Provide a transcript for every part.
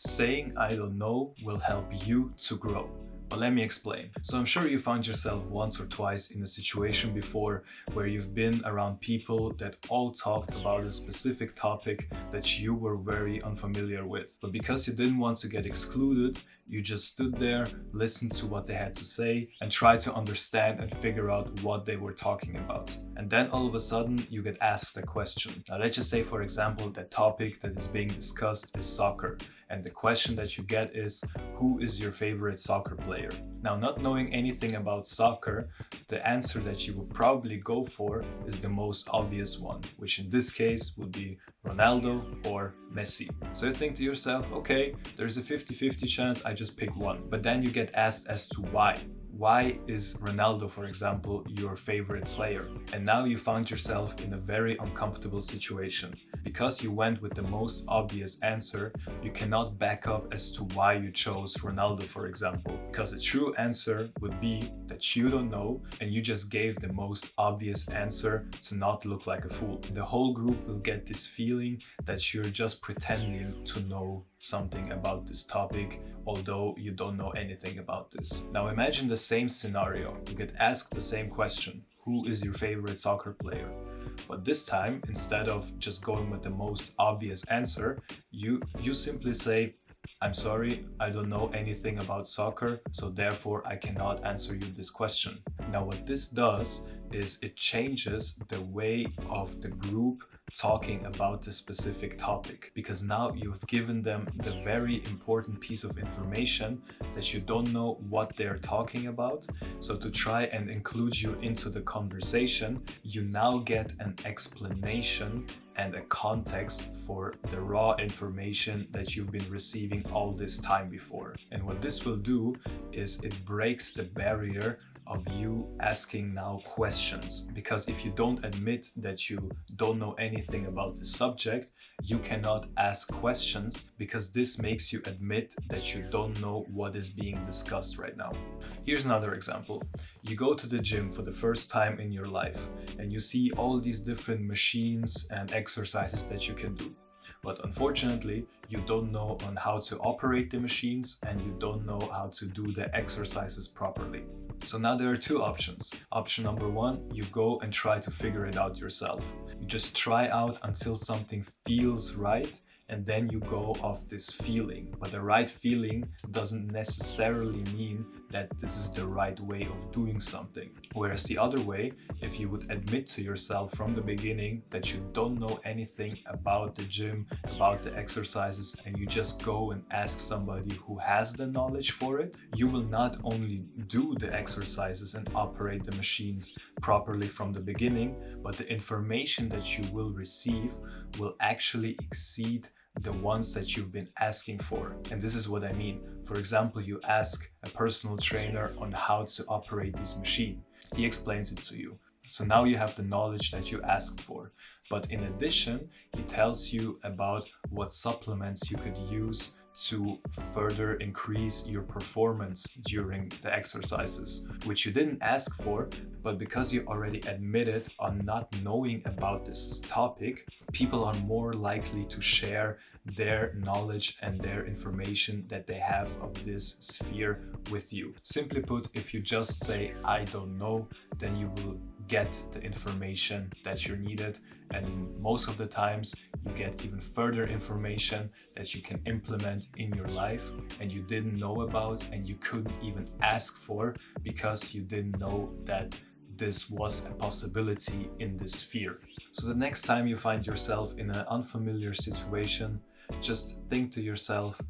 Saying I don't know will help you to grow. But let me explain. So I'm sure you found yourself once or twice in a situation before where you've been around people that all talked about a specific topic that you were very unfamiliar with. But because you didn't want to get excluded, you just stood there, listened to what they had to say, and tried to understand and figure out what they were talking about. And then all of a sudden, you get asked a question. Now, let's just say, for example, the topic that is being discussed is soccer. And the question that you get is, who is your favorite soccer player? Now, not knowing anything about soccer, the answer that you would probably go for is the most obvious one, which in this case would be Ronaldo or Messi. So you think to yourself, okay, there's a 50-50 chance I just pick one. But then you get asked as to why. Why is Ronaldo, for example, your favorite player? And now you found yourself in a very uncomfortable situation. Because you went with the most obvious answer, you cannot back up as to why you chose Ronaldo, for example. Because the true answer would be that you don't know and you just gave the most obvious answer to not look like a fool. The whole group will get this feeling that you're just pretending to know something about this topic, although you don't know anything about this. Now imagine the same scenario. You get asked the same question. Who is your favorite soccer player? But this time, instead of just going with the most obvious answer, you simply say, I'm sorry, I don't know anything about soccer, so therefore I cannot answer you this question. Now what this does is it changes the way of the group talking about the specific topic, because now you've given them the very important piece of information that you don't know what they're talking about. So to try and include you into the conversation, you now get an explanation and a context for the raw information that you've been receiving all this time before. And what this will do is it breaks the barrier of you asking now questions, because if you don't admit that you don't know anything about the subject, you cannot ask questions, because this makes you admit that you don't know what is being discussed right now. Here's another example. You go to the gym for the first time in your life and you see all these different machines and exercises that you can do. But unfortunately, you don't know on how to operate the machines and you don't know how to do the exercises properly. So now there are two options. Option number one, you go and try to figure it out yourself. You just try out until something feels right, and then you go off this feeling. But the right feeling doesn't necessarily mean that this is the right way of doing something. Whereas the other way, if you would admit to yourself from the beginning that you don't know anything about the gym, about the exercises, and you just go and ask somebody who has the knowledge for it, you will not only do the exercises and operate the machines properly from the beginning, but the information that you will receive will actually exceed the ones that you've been asking for. And this is what I mean. For example, you ask a personal trainer on how to operate this machine. He explains it to you. So now you have the knowledge that you asked for. But in addition, he tells you about what supplements you could use to further increase your performance during the exercises, which you didn't ask for, but because you already admitted on not knowing about this topic, people are more likely to share their knowledge and their information that they have of this sphere with you. Simply put, if you just say, I don't know, then you will get the information that you needed, and most of the times you get even further information that you can implement in your life and you didn't know about and you couldn't even ask for because you didn't know that this was a possibility in this sphere. So the next time you find yourself in an unfamiliar situation, just think to yourself,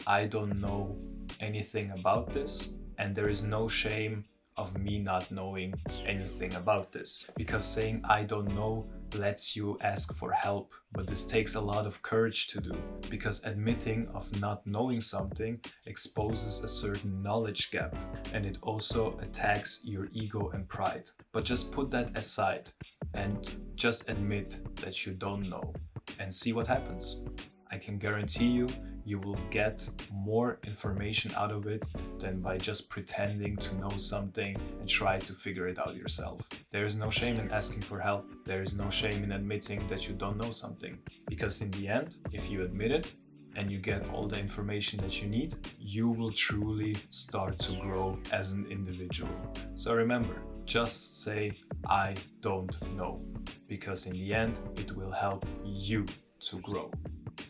I don't know anything about this, and there is no shame of me not knowing anything about this, because saying I don't know lets you ask for help. But this takes a lot of courage to do, because admitting of not knowing something exposes a certain knowledge gap, and it also attacks your ego and pride. But just put that aside and just admit that you don't know and see what happens. I can guarantee you, you will get more information out of it than by just pretending to know something and try to figure it out yourself. There is no shame in asking for help. There is no shame in admitting that you don't know something. Because in the end, if you admit it, and you get all the information that you need, you will truly start to grow as an individual. So remember, just say, I don't know, because in the end, it will help you to grow.